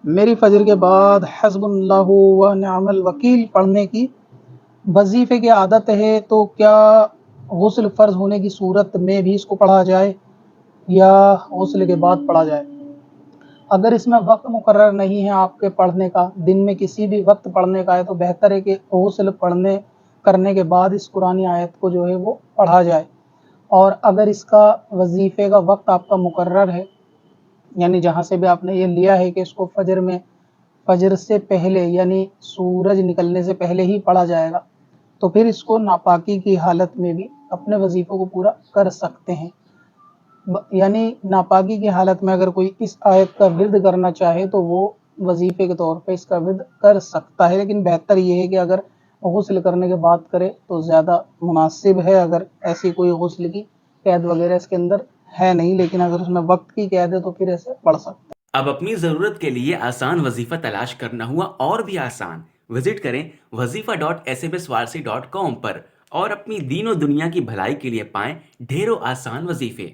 میری فجر کے بعد حسب اللہ و نعم الوکیل پڑھنے کی وظیفے کی عادت ہے، تو کیا غسل فرض ہونے کی صورت میں بھی اس کو پڑھا جائے یا غسل کے بعد پڑھا جائے؟ اگر اس میں وقت مقرر نہیں ہے آپ کے پڑھنے کا، دن میں کسی بھی وقت پڑھنے کا ہے، تو بہتر ہے کہ غسل کرنے کے بعد اس قرآنی آیت کو جو ہے وہ پڑھا جائے۔ اور اگر اس کا وظیفے کا وقت آپ کا مقرر ہے، یعنی جہاں سے بھی آپ نے یہ لیا ہے کہ اس کو فجر سے پہلے یعنی سورج نکلنے سے پہلے ہی پڑھا جائے گا، تو پھر اس کو ناپاکی کی حالت میں بھی اپنے وظیفوں کو پورا کر سکتے ہیں۔ یعنی ناپاکی کی حالت میں اگر کوئی اس آیت کا ورد کرنا چاہے تو وہ وظیفے کے طور پہ اس کا ورد کر سکتا ہے، لیکن بہتر یہ ہے کہ اگر غسل کرنے کے بعد کرے تو زیادہ مناسب ہے۔ اگر ایسی کوئی غسل کی قید وغیرہ اس کے اندر ہے نہیں، لیکن اگر اس میں وقت کی قید ہے تو پھر ایسے پڑھ سکتے ہیں۔ اب اپنی ضرورت کے لیے آسان وظیفہ تلاش کرنا ہوا اور بھی آسان۔ وزٹ کریں wazifa.sbswarsi.com پر اور اپنی دین و دنیا کی بھلائی کے لیے پائیں ڈھیروں آسان وظیفے۔